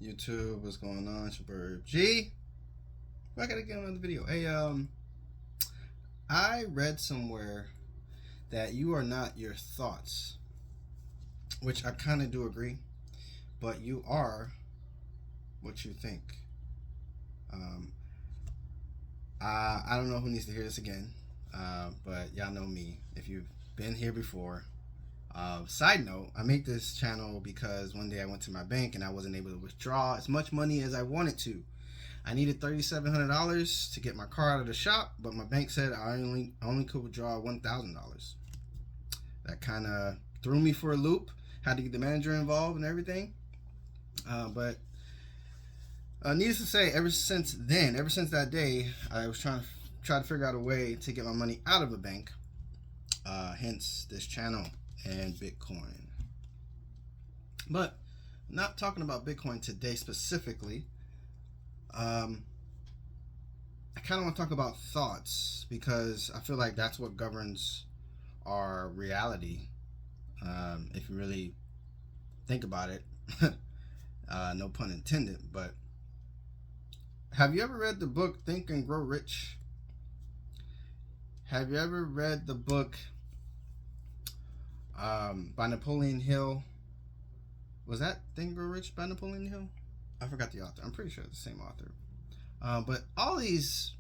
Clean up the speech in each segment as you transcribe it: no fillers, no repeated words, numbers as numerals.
YouTube, what's going on? It's your bird G. I gotta get another video. Hey, I read somewhere that you are not your thoughts, which I kind of do agree, but you are what you think. Um, I don't know who needs to hear this again, but y'all know me. If you've been here before, side note, I make this channel because one day I went to my bank and I wasn't able to withdraw as much money as I wanted to. I needed $3,700 to get my car out of the shop, but my bank said I only could withdraw $1,000. That kind of threw me for a loop. Had to get the manager involved and everything. But needless to say, ever since that day, I was trying to figure out a way to get my money out of a bank. Hence this channel and Bitcoin. But not talking about Bitcoin today specifically. I kind of want to talk about thoughts because I feel like that's what governs our reality. If you really think about it, no pun intended. But have you ever read the book Think and Grow Rich? Have you ever read the book by Napoleon Hill? Was that Think and Grow Rich by Napoleon Hill? I forgot the author. I'm pretty sure it's the same author. But all these,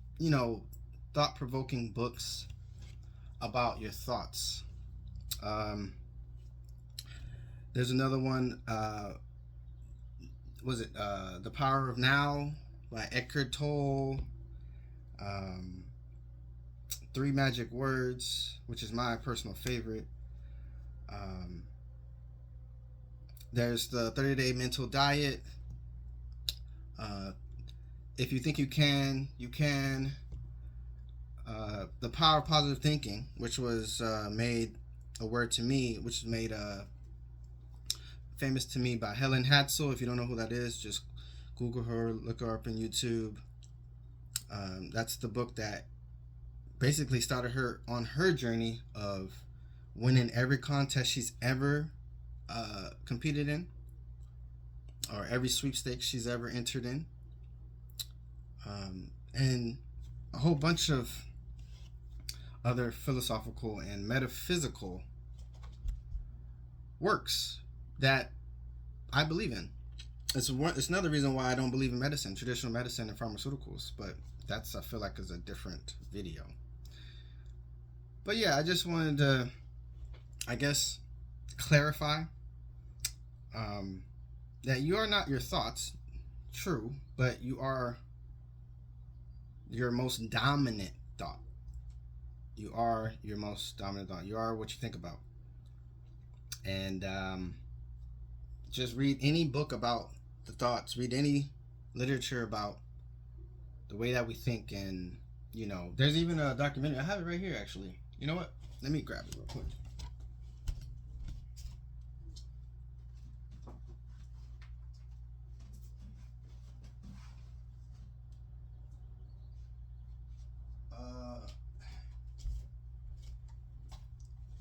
thought-provoking books about your thoughts. There's another one. Was it The Power of Now by Eckhart Tolle? Three Magic Words, which is my personal favorite. There's the 30-Day Mental Diet. If you think you can, you can. The Power of Positive Thinking, which was made a word to me, which was made famous to me by Helen Hadsell. If you don't know who that is, just Google her, look her up on YouTube. That's the book that basically started her on her journey of winning every contest she's ever competed in, or every sweepstakes she's ever entered in, and a whole bunch of other philosophical and metaphysical works that I believe in. It's another reason why I don't believe in medicine, traditional medicine and pharmaceuticals, but that's, I feel like, is a different video. But yeah, I just wanted to, I guess, clarify that you are not your thoughts, true, but you are your most dominant thought. You are your most dominant thought. You are what you think about. And just read any book about the thoughts. Read any literature about the way that we think. And, there's even a documentary. I have it right here, actually. You know what? Let me grab it real quick.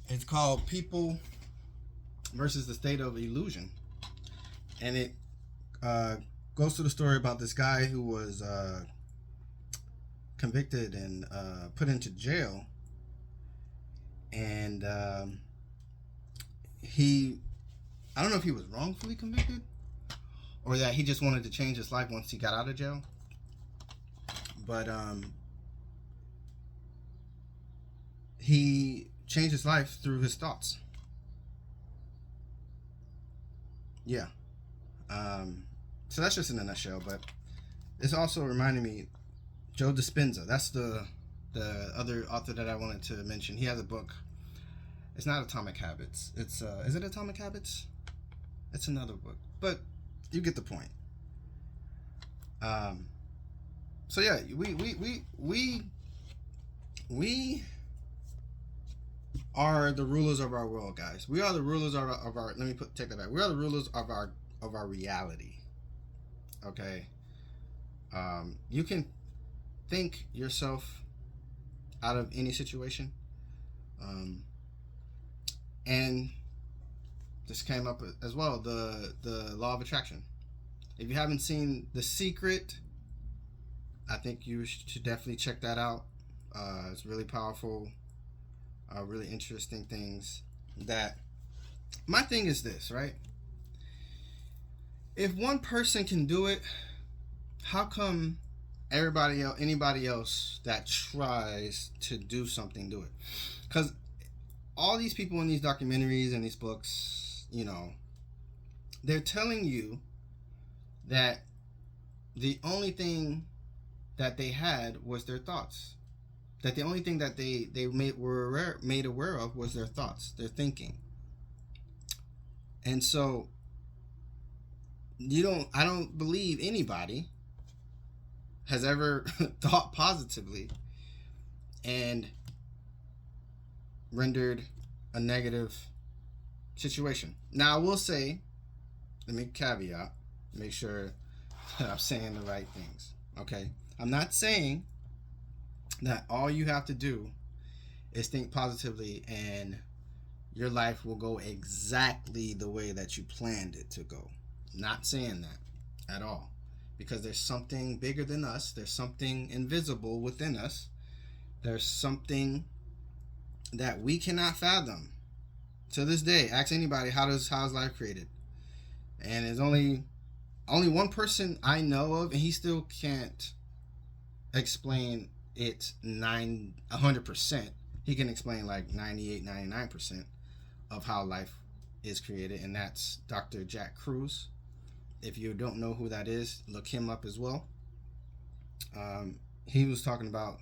It's called People versus the State of Illusion. And it goes to the story about this guy who was convicted and put into jail. And I don't know if he was wrongfully convicted or that he just wanted to change his life once he got out of jail. But he changed his life through his thoughts. Yeah. So that's just in a nutshell, but it's also reminding me, Joe Dispenza. That's the other author that I wanted to mention. He has a book. It's not Atomic Habits. It's is it Atomic Habits? It's another book, but you get the point. So yeah, we are the rulers of our world, guys. We are the rulers of our. Let me take that back. We are the rulers of our reality. Okay. You can think yourself out of any situation. And this came up as well, the law of attraction. If you haven't seen The Secret, I think you should definitely check that out. It's really powerful, really interesting things. That my thing is this, right? If one person can do it, how come anybody else that tries to do something, do it? Because all these people in these documentaries and these books, they're telling you that the only thing that they had was their thoughts. That the only thing that they were made aware of was their thoughts, their thinking. And so I don't believe anybody has ever thought positively and rendered a negative situation. Now I will say, let me caveat, make sure that I'm saying the right things. Okay? I'm not saying that all you have to do is think positively and your life will go exactly the way that you planned it to go. Not saying that at all. Because there's something bigger than us. There's something invisible within us. There's something that we cannot fathom. To this day, ask anybody, how is life created? And there's only one person I know of, and he still can't explain it 100%. He can explain like 98, 99% of how life is created, and that's Dr. Jack Kruse. If you don't know who that is, look him up as well. He was talking about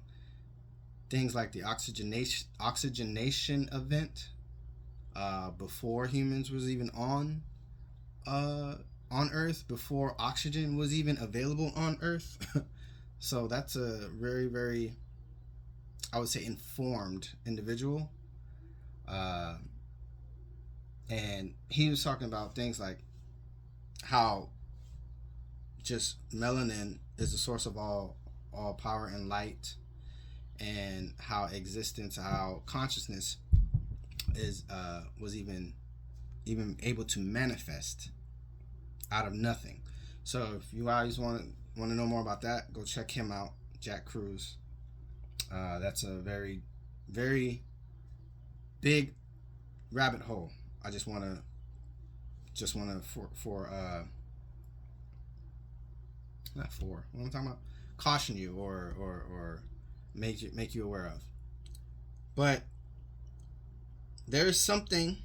things like the oxygenation event before humans was even on Earth, before oxygen was even available on Earth. So that's a very, very, I would say, informed individual. And he was talking about things like how just melanin is the source of all power and light, and how existence, how consciousness was even able to manifest out of nothing. So if you always want to know more about that, go check him out, Jack Kruse. That's a very, very big rabbit hole. I just want to what am I talking about? Caution you or make you aware of. But there's something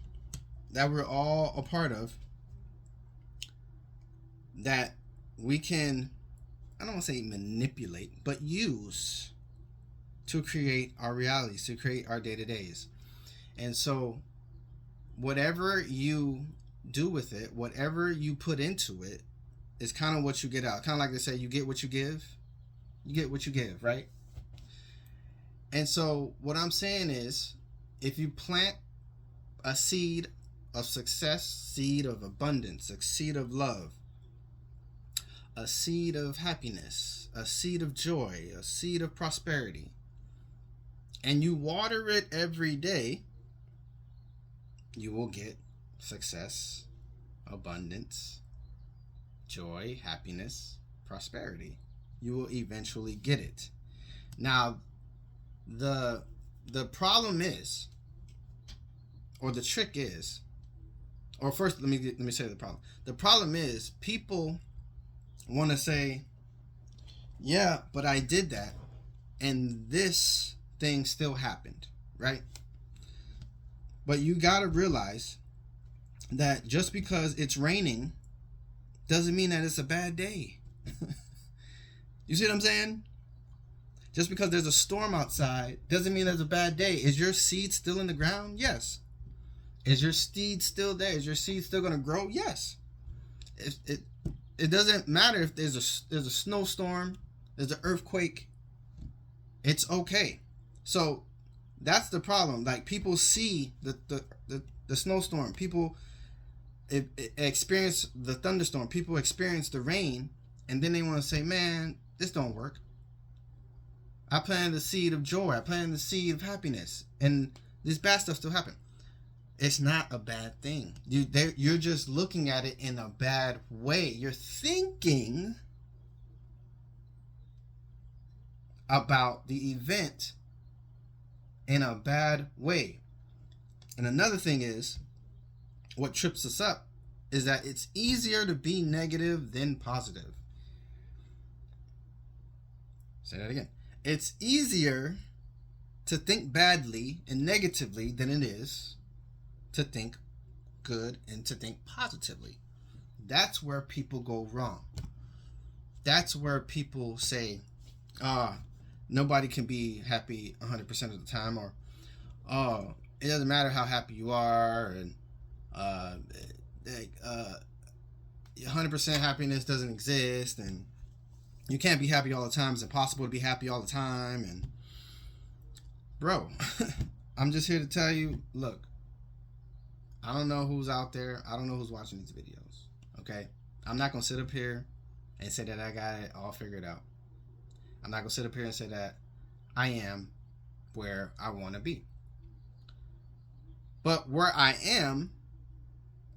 that we're all a part of that we can, I don't want to say manipulate, but use to create our realities, to create our day-to-days. And so whatever you do with it, whatever you put into it, is kind of what you get out. Kind of like they say, you get what you give. You get what you give, right? And so what I'm saying is, if you plant a seed of success, seed of abundance, a seed of love, a seed of happiness, a seed of joy, a seed of prosperity, and you water it every day, you will get success, abundance, joy, happiness, prosperity. You will eventually get it. Now, the problem is, or the trick is, or first let me say the problem. The problem is people want to say, yeah, but I did that, and this thing still happened, right? But you gotta realize that just because it's raining doesn't mean that it's a bad day. You see what I'm saying? Just because there's a storm outside doesn't mean there's a bad day. Is your seed still in the ground? Yes. Is your seed still there? Is your seed still going to grow? Yes. It doesn't matter if there's a snowstorm, there's an earthquake. It's okay. So that's the problem. Like, people see the snowstorm. People experience the thunderstorm. People experience the rain, and then they want to say, man, this don't work. I planted the seed of joy. I planted the seed of happiness, and this bad stuff still happened. It's not a bad thing. You're just looking at it in a bad way. You're thinking about the event in a bad way. And another thing is, what trips us up is that it's easier to be negative than positive. Say that again. It's easier to think badly and negatively than it is to think good and to think positively. That's where people go wrong. That's where people say, nobody can be happy 100% of the time, or it doesn't matter how happy you are, and 100% happiness doesn't exist, and you can't be happy all the time. It's impossible to be happy all the time. And bro, I'm just here to tell you, look, I don't know who's out there. I don't know who's watching these videos. Okay? I'm not going to sit up here and say that I got it all figured out. I'm not going to sit up here and say that I am where I want to be. But where I am,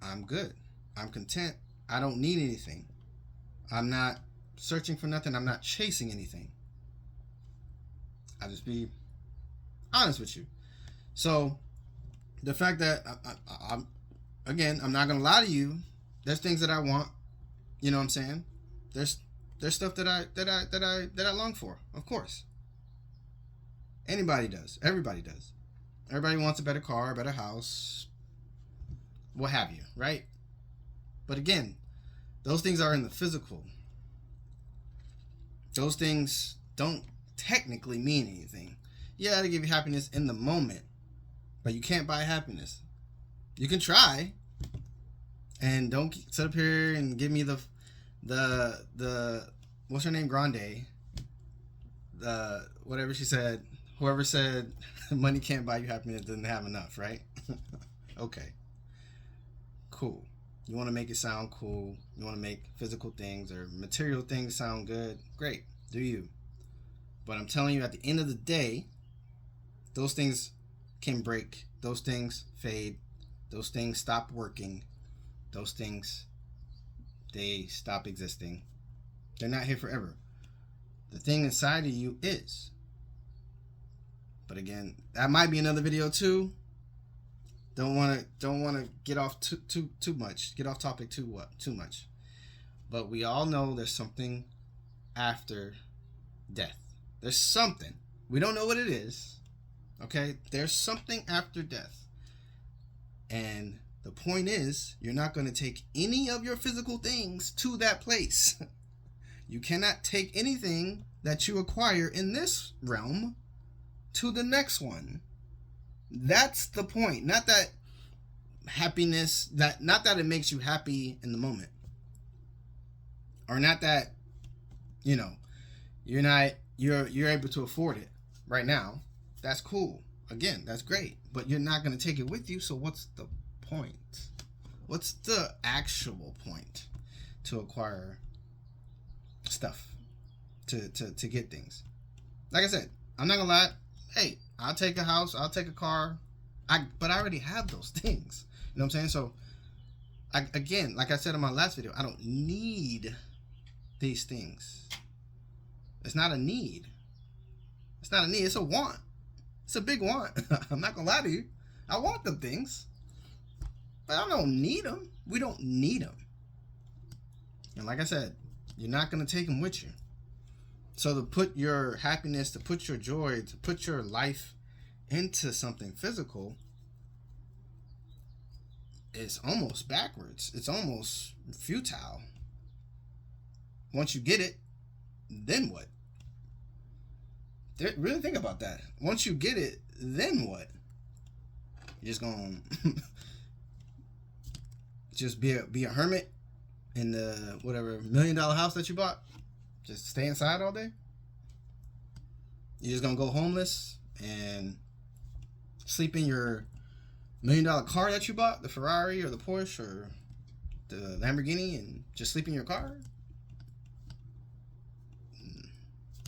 I'm good. I'm content. I don't need anything. I'm not searching for nothing. I'm not chasing anything. I'll just be honest with you. So the fact that I'm not gonna lie to you. There's things that I want. You know what I'm saying? There's stuff that I long for. Of course. Anybody does. Everybody does. Everybody wants a better car, a better house, what have you, right? But again, those things are in the physical. Those things don't technically mean anything. Yeah, they give you happiness in the moment, but you can't buy happiness. You can try, and don't sit up here and give me the what's her name, Grande, whatever she said. Whoever said money can't buy you happiness doesn't have enough, right? Okay, cool. You want to make it sound cool. You want to make physical things or material things sound good. Great. Do you. But I'm telling you, at the end of the day, those things can break. Those things fade. Those things stop working. Those things, they stop existing. They're not here forever. The thing inside of you is. But again, that might be another video too. Don't want to get off too much. Get off topic too much. But we all know there's something after death. There's something. We don't know what it is. Okay? There's something after death. And the point is, you're not going to take any of your physical things to that place. You cannot take anything that you acquire in this realm to the next one. That's the point. Not that happiness, not that it makes you happy in the moment, or not that you're able to afford it right now. That's cool. Again, that's great, but you're not going to take it with you. So what's the point? What's the actual point to acquire stuff, to get things? Like I said, I'm not gonna lie. Hey, I'll take a house, I'll take a car, but I already have those things. You know what I'm saying? So, again, like I said in my last video, I don't need these things. It's not a need. It's not a need. It's a want. It's a big want. I'm not gonna lie to you. I want them things, but I don't need them. We don't need them. And like I said, you're not gonna take them with you. So to put your happiness, to put your joy, to put your life into something physical is almost backwards. It's almost futile. Once you get it, then what? Really think about that. Once you get it, then what? You're just gonna just be a hermit in the whatever $1 million house that you bought? Just stay inside all day? You're just gonna go homeless and sleep in your $1 million car that you bought, the Ferrari or the Porsche or the Lamborghini, and just sleep in your car?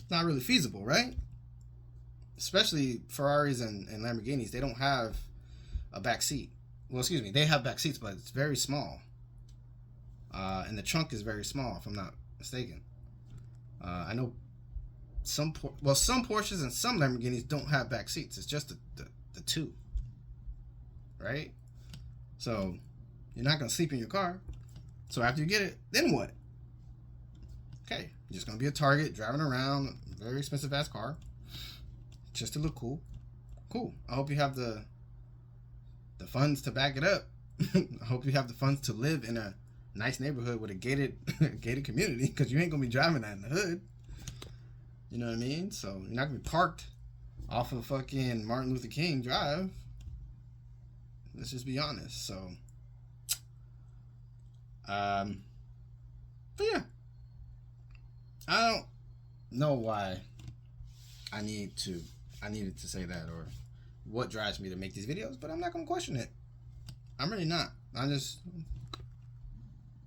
Not really feasible, right? Especially Ferraris and Lamborghinis, they don't have a back seat. well, excuse me, they have back seats, but it's very small. And the trunk is very small, if I'm not mistaken. I know some Porsches and some Lamborghinis don't have back seats. It's just the two, right? So you're not gonna sleep in your car. So after you get it, then what? Okay, you're just gonna be a target driving around a very expensive ass car, just to look cool. Cool. I hope you have the funds to back it up. I hope you have the funds to live in a nice neighborhood with a gated community, because you ain't gonna be driving that in the hood. You know what I mean? So you're not gonna be parked off of fucking Martin Luther King Drive. Let's just be honest. So, but yeah, I don't know why I needed to say that, or what drives me to make these videos, but I'm not gonna question it. I'm really not. I just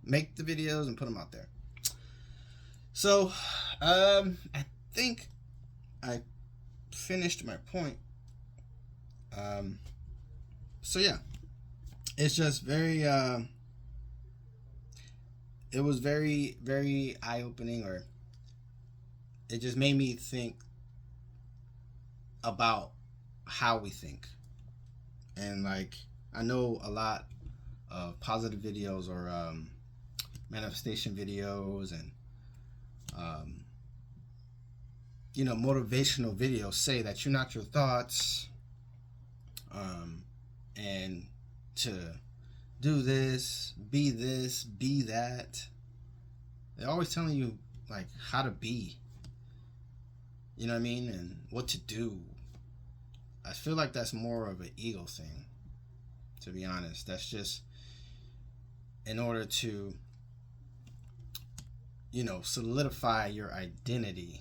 make the videos and put them out there. So, I think I finished my point. So yeah, it's just very, it was very, very eye-opening, or it just made me think about how we think. And like, I know a lot of positive videos, or manifestation videos, and motivational videos say that you're not your thoughts, and to do this, be that. They're always telling you like how to be, you know what I mean, and what to do. I feel like that's more of an ego thing, to be honest. That's just in order to, solidify your identity.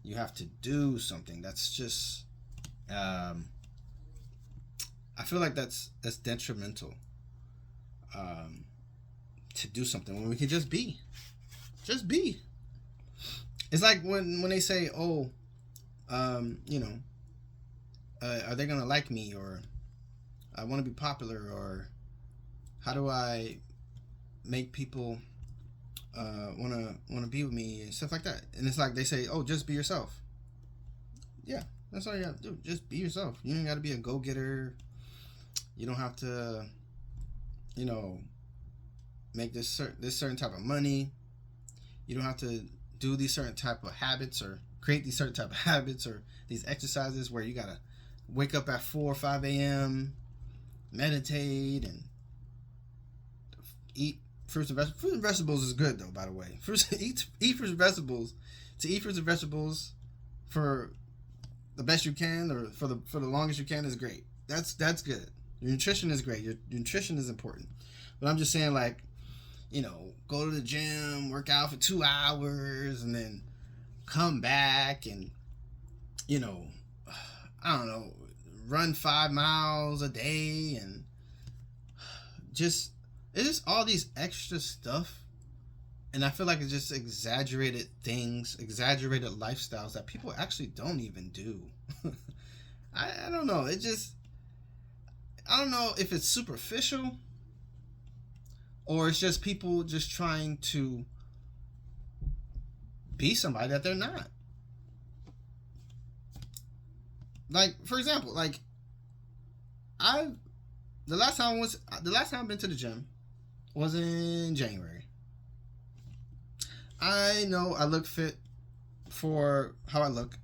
You have to do something. That's just, I feel like that's detrimental, to do something when we can just be. Just be. It's like when they say, oh, are they gonna like me, or I want to be popular, or how do I make people want to be with me, and stuff like that. And it's like they say, oh, just be yourself. Yeah, that's all you have to do. Just be yourself. You ain't got to be a go-getter. You don't have to, make this certain type of money. You don't have to do these certain type of habits, or create these certain type of habits, or these exercises where you gotta wake up at 4 or 5 a.m., meditate, and eat fruits and vegetables. Fruits and vegetables is good though, by the way. Eat fruits and vegetables. To eat fruits and vegetables for the best you can, or for the longest you can, is great. That's good. Your nutrition is great. Your nutrition is important. But I'm just saying, like, go to the gym, work out for 2 hours, and then come back and, I don't know, run 5 miles a day, and it's just all these extra stuff. And I feel like it's just exaggerated things, exaggerated lifestyles that people actually don't even do. I don't know. I don't know if it's superficial, or it's just people just trying to be somebody that they're not. Like, for example, like, the last time I've been to the gym was in January. I know I look fit for how I look,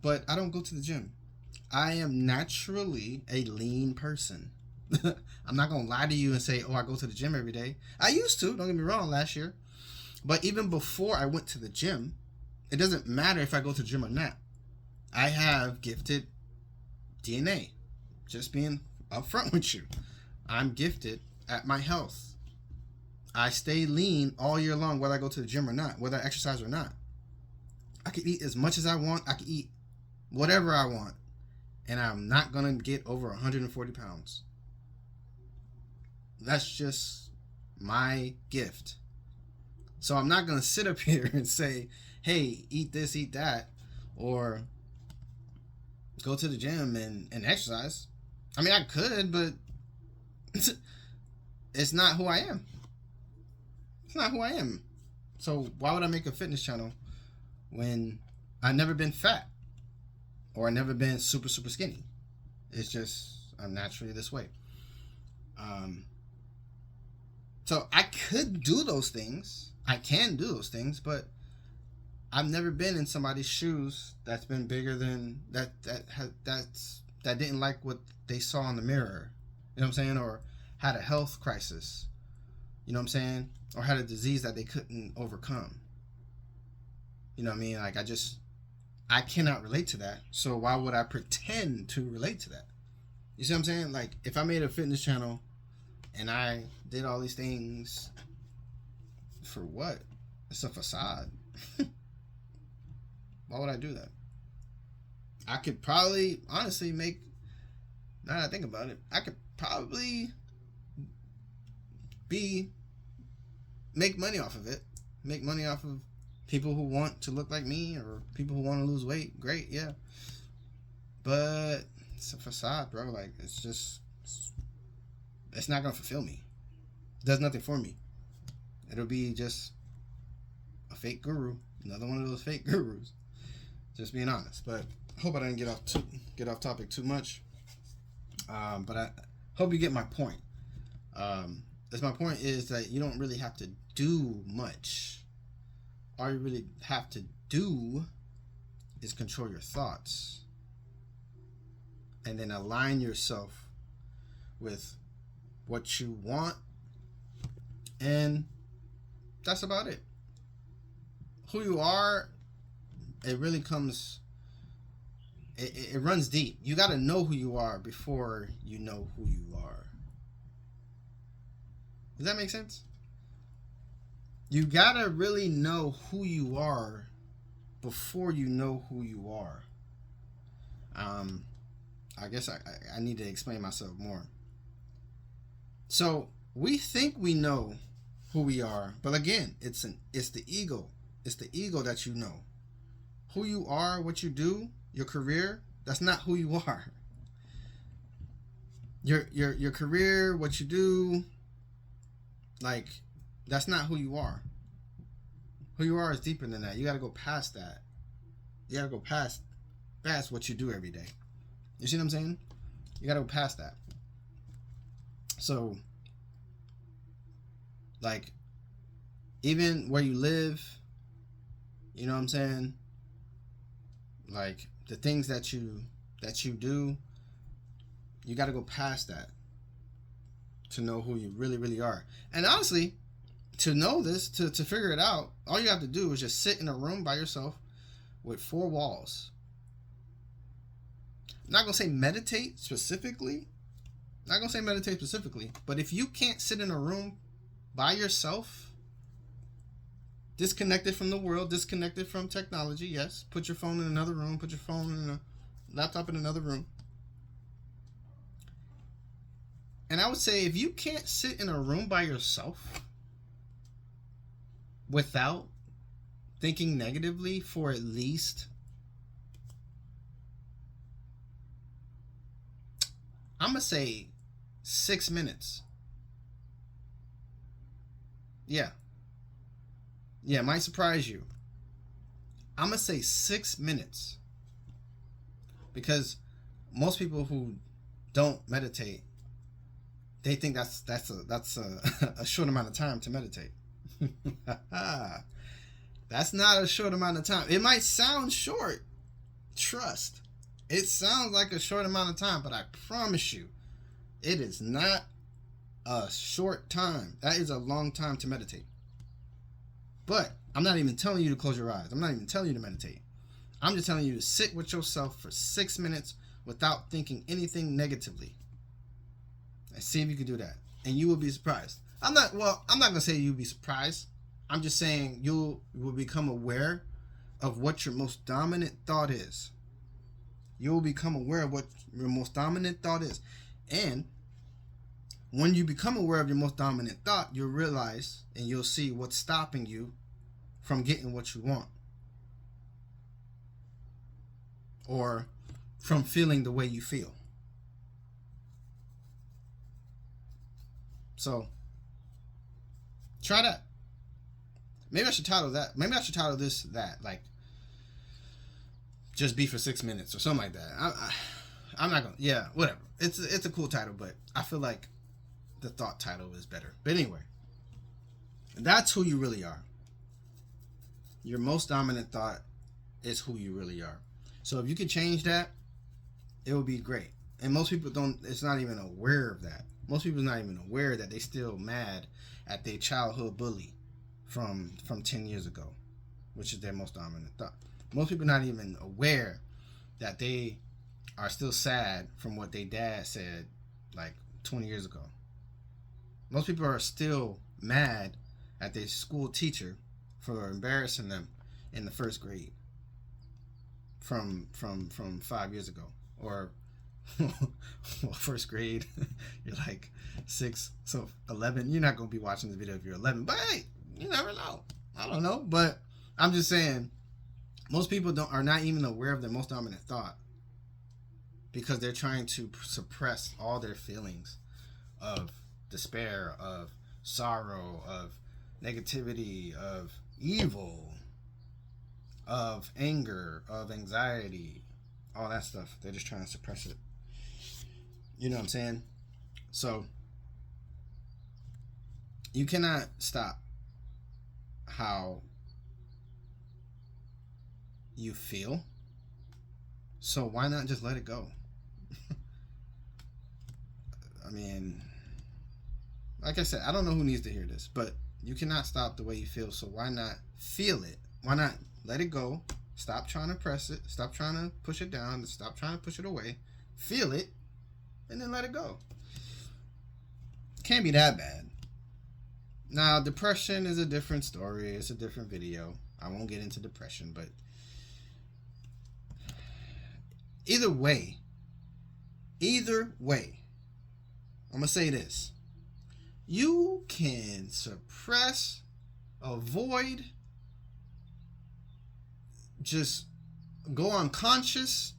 but I don't go to the gym. I am naturally a lean person. I'm not going to lie to you and say, oh, I go to the gym every day. I used to, don't get me wrong, last year. But even before I went to the gym, it doesn't matter if I go to the gym or not. I have gifted DNA. Just being upfront with you. I'm gifted at my health. I stay lean all year long, whether I go to the gym or not, whether I exercise or not. I can eat as much as I want. I can eat whatever I want. And I'm not going to get over 140 pounds. That's just my gift. So I'm not going to sit up here and say, hey, eat this, eat that, or go to the gym and exercise. I mean, I could, but It's not who I am. It's not who I am. So why would I make a fitness channel when I've never been fat or I've never been super, super skinny? It's just, I'm naturally this way. So I could do those things. I can do those things, but I've never been in somebody's shoes that's been bigger than that didn't like what they saw in the mirror. You know what I'm saying? Or had a health crisis. You know what I'm saying? Or had a disease that they couldn't overcome. You know what I mean? Like, I cannot relate to that. So why would I pretend to relate to that? You see what I'm saying? Like, if I made a fitness channel and I did all these things, for what? It's a facade. Why would I do that? I could probably, honestly, make, now that I think about it, I could probably make money off of it. Make money off of people who want to look like me or people who want to lose weight. Great, yeah. But it's a facade, bro. Like, it's not going to fulfill me. It does nothing for me. It'll be just a fake guru. Another one of those fake gurus. Just being honest. But I hope I didn't get off topic too much. But I hope you get my point. As my point is that you don't really have to do much. All you really have to do is control your thoughts. And then align yourself with what you want. And that's about it. Who you are, it really comes, it runs deep. You got to know who you are before you know who you are. Does that make sense? You got to really know who you are before you know who you are. I guess I need to explain myself more. So we think we know who we are, but again, it's the ego. It's the ego that you know. Who you are, what you do, your career, that's not who you are. Your career, what you do, like, that's not who you are. Who you are is deeper than that. You got to go past that. You got to go past what you do every day. You see what I'm saying? You got to go past that. So, like, even where you live, you know what I'm saying? Like, the things that you do, you got to go past that to know who you really, really are. And honestly, to know this, to figure it out, all you have to do is just sit in a room by yourself with 4 walls. I'm not going to say meditate specifically. But if you can't sit in a room by yourself, disconnected from the world, disconnected from technology, yes, put your phone in another room, put your phone in a laptop in another room. And I would say if you can't sit in a room by yourself without thinking negatively for at least, I'm going to say 6 minutes. Yeah, it might surprise you. I'm going to say 6 minutes. Because most people who don't meditate, they think that's a short amount of time to meditate. That's not a short amount of time. It might sound short. Trust. It sounds like a short amount of time, but I promise you, it is not a short time. That is a long time to meditate. But I'm not even telling you to close your eyes. I'm not even telling you to meditate. I'm just telling you to sit with yourself for 6 minutes without thinking anything negatively. And see if you can do that. And you will be surprised. I'm not going to say you'll be surprised. I'm just saying you will become aware of what your most dominant thought is. You will become aware of what your most dominant thought is. And when you become aware of your most dominant thought, you'll realize and you'll see what's stopping you from getting what you want. Or from feeling the way you feel. So try that. Maybe I should title that. Maybe I should title this that, like, just be for 6 minutes or something like that. I'm not gonna. Yeah, whatever. It's a cool title, but I feel like the thought title is better. But anyway, that's who you really are. Your most dominant thought is who you really are. So if you could change that, it would be great. And most people don't. It's not even aware of that. Most people are not even aware that they still mad at their childhood bully from 10 years ago, which is their most dominant thought. Most people are not even aware that they are still sad from what their dad said like 20 years ago. Most people are still mad at their school teacher for embarrassing them in the first grade from 5 years ago. Or well, first grade, you're like 6, so 11. You're not going to be watching this video if you're 11, but hey, you never know. I don't know, but I'm just saying, most people are not even aware of their most dominant thought because they're trying to suppress all their feelings of despair, of sorrow, of negativity, of evil, of anger, of anxiety, all that stuff. They're just trying to suppress it. You know what I'm saying? So you cannot stop how you feel. So why not just let it go? I mean, like I said, I don't know who needs to hear this, but you cannot stop the way you feel. So why not feel it? Why not let it go? Stop trying to press it. Stop trying to push it down. Stop trying to push it away. Feel it, and then let it go. Can't be that bad. Now, depression is a different story. It's a different video. I won't get into depression, but either way, I'm going to say this. You can suppress, avoid, just go unconscious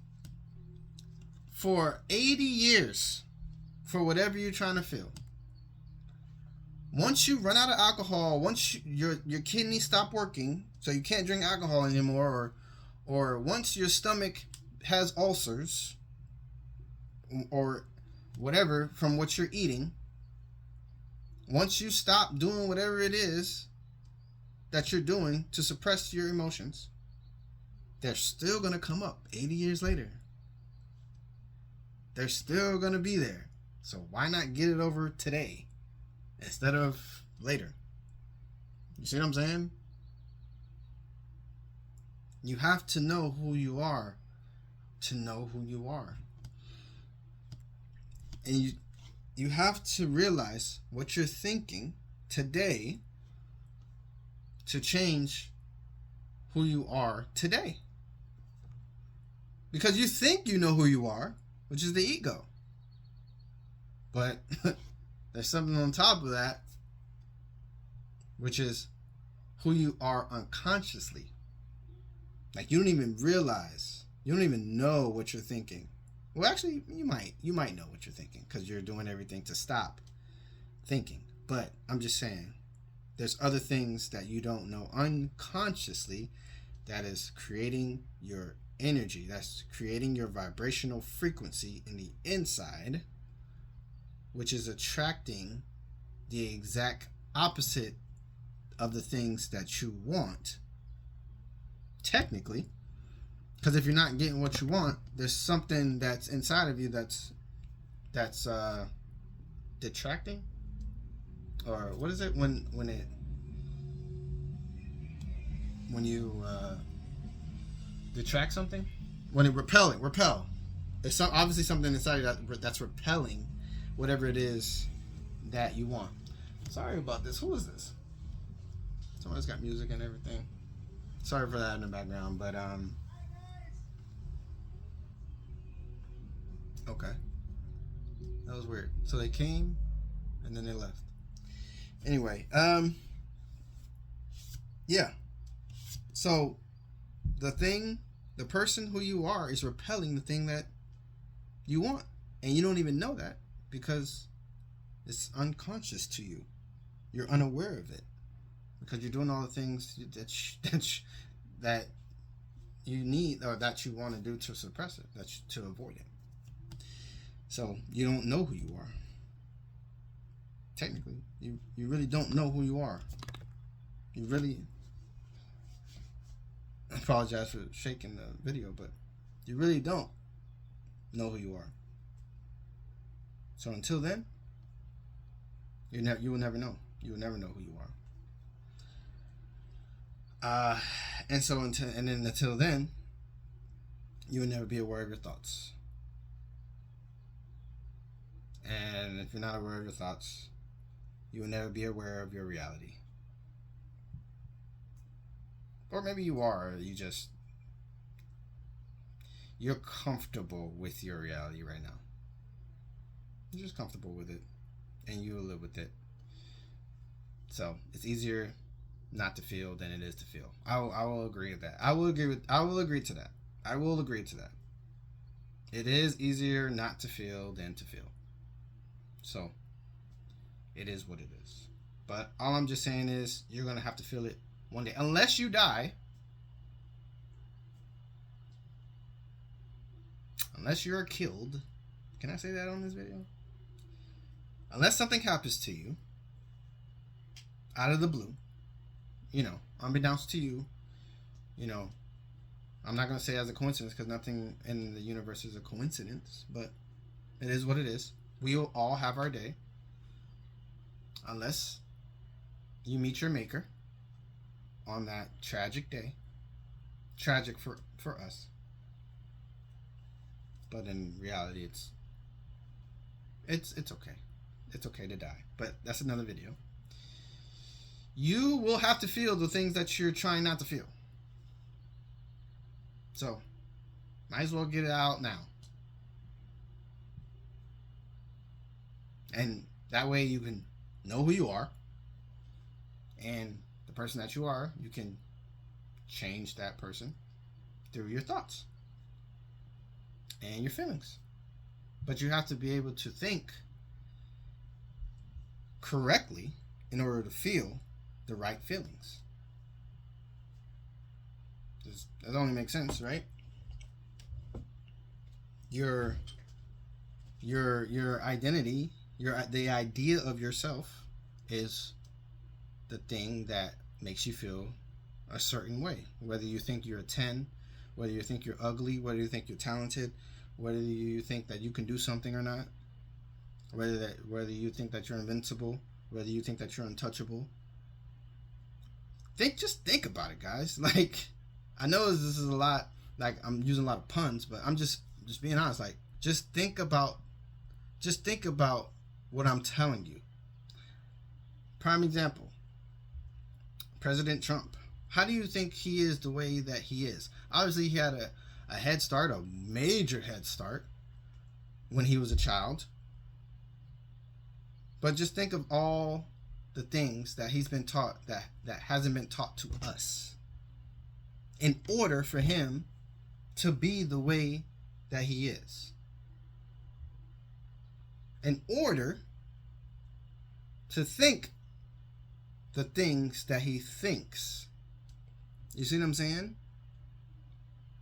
for 80 years for whatever you're trying to feel. Once you run out of alcohol, once your kidneys stop working, so you can't drink alcohol anymore, or once your stomach has ulcers, or whatever from what you're eating, once you stop doing whatever it is that you're doing to suppress your emotions, they're still going to come up 80 years later. They're still going to be there. So why not get it over today instead of later? You see what I'm saying? You have to know who you are to know who you are. And you have to realize what you're thinking today to change who you are today. Because you think you know who you are, which is the ego. But there's something on top of that, which is who you are unconsciously. Like, you don't even realize, you don't even know what you're thinking. Well, actually, you might know what you're thinking because you're doing everything to stop thinking. But I'm just saying, there's other things that you don't know unconsciously that is creating your energy, that's creating your vibrational frequency in the inside, which is attracting the exact opposite of the things that you want. Technically, because if you're not getting what you want, there's something that's inside of you that's detracting, or what is it when you detract something, when it repel. It's obviously something inside of that's repelling whatever it is that you want. Sorry about this. Who is this? Someone's got music and everything. Sorry for that in the background, but okay, that was weird. So they came and then they left. Anyway, yeah. So the person who you are is repelling the thing that you want, and you don't even know that because It's unconscious to you. You're unaware of it because you're doing all the things that you need or that you want to do to suppress it, to avoid it. So you don't know who you are. Technically, you really don't know who you are. You really, I apologize for shaking the video, but you really don't know who you are. So until then, you will never know. You will never know who you are. Until then, you will never be aware of your thoughts. And if you're not aware of your thoughts, you will never be aware of your reality. Or maybe you are. You're comfortable with your reality right now. You're just comfortable with it, and you will live with it. So it's easier not to feel than it is to feel. I will agree with that. I will agree to that. It is easier not to feel than to feel. So it is what it is. But all I'm just saying is you're gonna have to feel it one day, unless you die. Unless you're killed. Can I say that on this video? Unless something happens to you out of the blue, unbeknownst to you, I'm not going to say as a coincidence because nothing in the universe is a coincidence, but it is what it is. We will all have our day unless you meet your maker on that tragic day. Tragic for us. But in reality, it's okay. It's okay to die. But that's another video. You will have to feel the things that you're trying not to feel. So, might as well get it out now. And that way you can know who you are. And the person that you are, you can change that person through your thoughts and your feelings. But you have to be able to think correctly in order to feel the right feelings. That only makes sense, right? Your identity, the idea of yourself is the thing that makes you feel a certain way. Whether you think you're a 10, whether you think you're ugly, whether you think you're talented, whether you think that you can do something or not, whether you think that you're invincible, whether you think that you're untouchable. Just think about it, guys. Like, I know this is a lot, like I'm using a lot of puns, but I'm just being honest. Like, just think about what I'm telling you. Prime example, President Trump. How do you think he is the way that he is? Obviously, he had a head start, a major head start, when he was a child. But just think of all the things that he's been taught that hasn't been taught to us in order for him to be the way that he is. In order to think the things that he thinks. You see what I'm saying?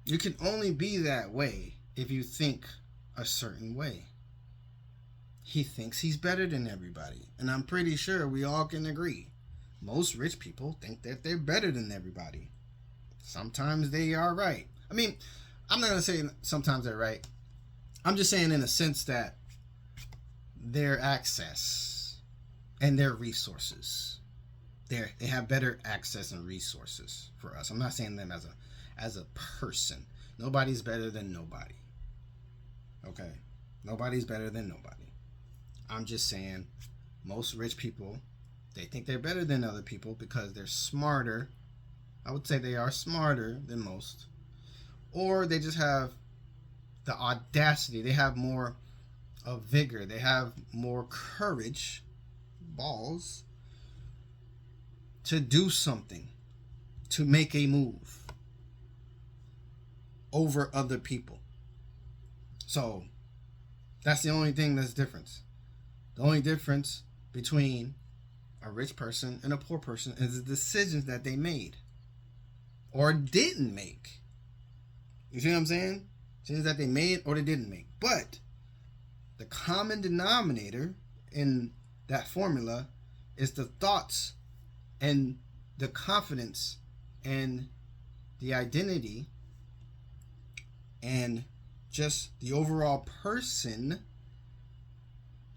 You can only be that way if you think a certain way. He thinks he's better than everybody. And I'm pretty sure we all can agree. Most rich people think that they're better than everybody. Sometimes they are right. I mean, I'm not going to say sometimes they're right. I'm just saying in a sense that their access and their resources, they have better access and resources for us. I'm not saying them as a person. Nobody's better than nobody. Okay? Nobody's better than nobody. I'm just saying most rich people, they think they're better than other people because they're smarter. I would say they are smarter than most. Or they just have the audacity. They have more of vigor. They have more courage, balls, to do something, to make a move over other people. So that's the only thing that's different. The only difference between a rich person and a poor person is the decisions that they made or didn't make. You see what I'm saying? Decisions that they made or they didn't make. But the common denominator in that formula is the thoughts and the confidence and the identity and just the overall person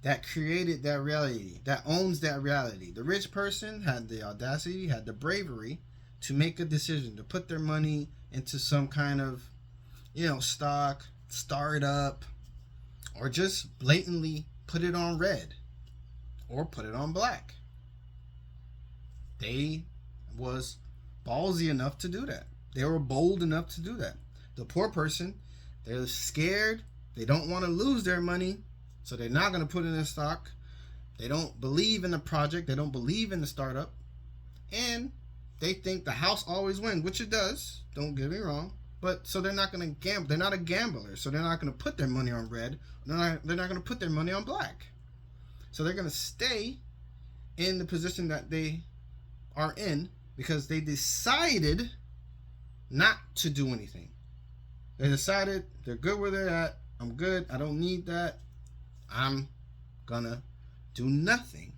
that created that reality, that owns that reality. The rich person had the audacity, had the bravery to make a decision, to put their money into some kind of, stock, startup, or just blatantly put it on red or put it on black. They was ballsy enough to do that. They were bold enough to do that. The poor person, they're scared. They don't want to lose their money, so they're not going to put it in stock. They don't believe in the project. They don't believe in the startup. And they think the house always wins, which it does. Don't get me wrong. But so they're not going to gamble. They're not a gambler, so they're not going to put their money on red. They're not going to put their money on black. So they're going to stay in the position that they are in because they decided not to do anything. They decided they're good where they're at. I'm good. I don't need that. I'm gonna do nothing.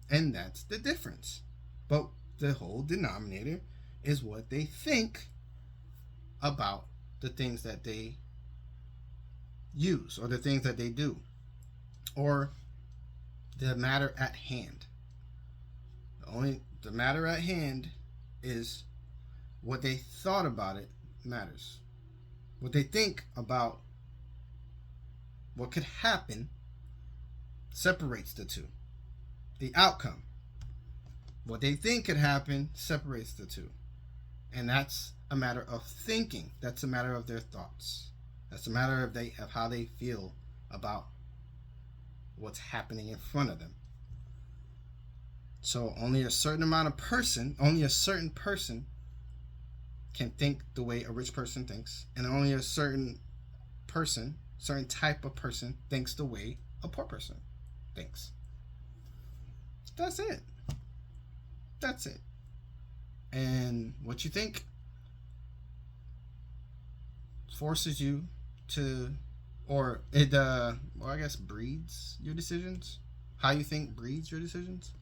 And that's the difference. But the whole denominator is what they think about the things that they use or the things that they do or the matter at hand. The matter at hand is what they thought about it matters. What they think about what could happen separates the two. The outcome, what they think could happen, separates the two. And that's a matter of thinking. That's a matter of their thoughts. That's a matter of how they feel about what's happening in front of them. So only a certain person can think the way a rich person thinks, and only a certain type of person thinks the way a poor person thinks. That's it. And what you think forces you to, or it I guess breeds your decisions. How you think breeds your decisions,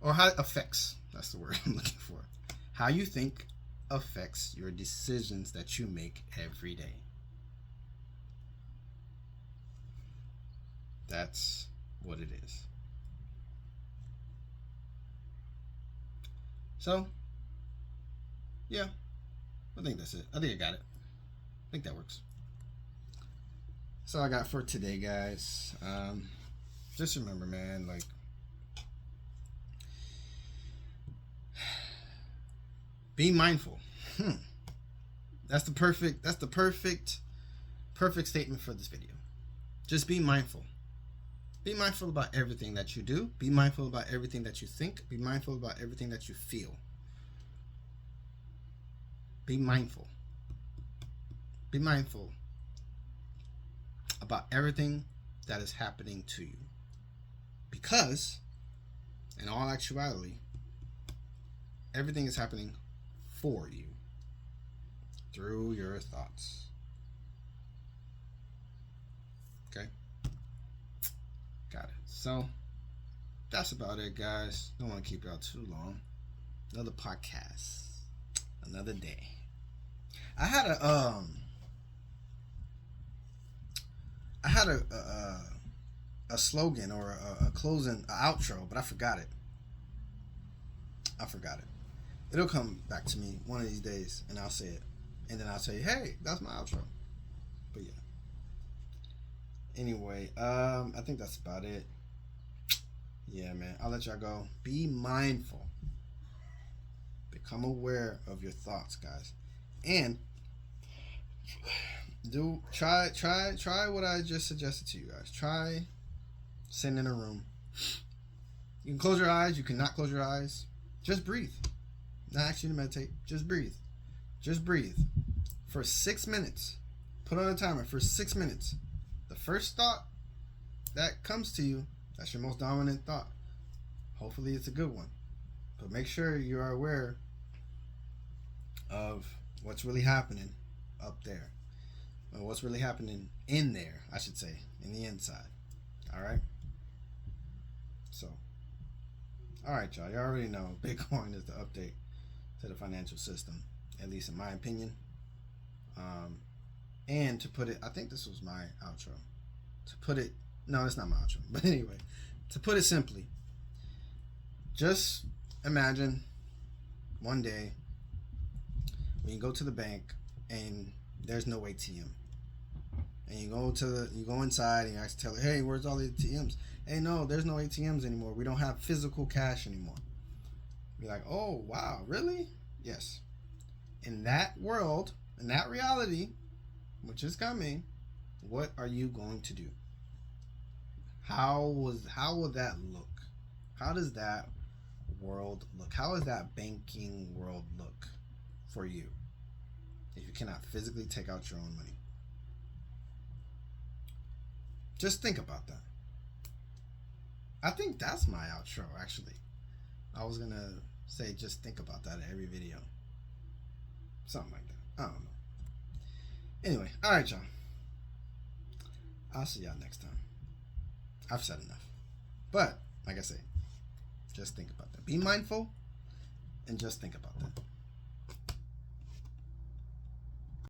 or how it affects, that's the word I'm looking for. How you think affects your decisions that you make every day. That's what it is. So, yeah, I think that's it. I think I got it. I think that works. That's all I got for today, guys. Just remember, man, like, be mindful. That's the perfect statement for this video. Just be mindful. Be mindful about everything that you do. Be mindful about everything that you think. Be mindful about everything that you feel. Be mindful. Be mindful about everything that is happening to you. Because, in all actuality, everything is happening for you through your thoughts. Okay? Got it. So, that's about it, guys. Don't want to keep y'all too long. Another podcast. Another day. I had a slogan or a closing, outro, but I forgot it. It'll come back to me one of these days, and I'll say it. And then I'll say, hey, that's my outro. But yeah. Anyway, I think that's about it. Yeah, man. I'll let y'all go. Be mindful. Become aware of your thoughts, guys. And try what I just suggested to you guys. Try sitting in a room. You can close your eyes. You cannot close your eyes. Just breathe. Not actually to meditate. Just breathe. Just breathe. For 6 minutes. Put on a timer for 6 minutes. The first thought that comes to you, That's your most dominant thought. Hopefully, it's a good one. But make sure you are aware of what's really happening up there. Or what's really happening in there, I should say, in the inside. All right? So, all right, y'all. You already know Bitcoin is the update to the financial system, at least in my opinion. And to put it, I think this was my outro. To put it, no, it's not my outro. But anyway, to put it simply, just imagine one day when you go to the bank and there's no ATM. And you go inside and you ask the teller, hey, where's all the ATMs? Hey, no, there's no ATMs anymore. We don't have physical cash anymore. You're like, oh, wow, really? Yes. In that world, in that reality, which is coming, what are you going to do? How will that look? How does that world look? How does that banking world look for you if you cannot physically take out your own money? Just think about that. I think that's my outro, actually. I was going to say just think about that in every video. Something like that. I don't know. Anyway, all right, y'all. I'll see y'all next time. I've said enough. But, like I say, just think about that. Be mindful and just think about that.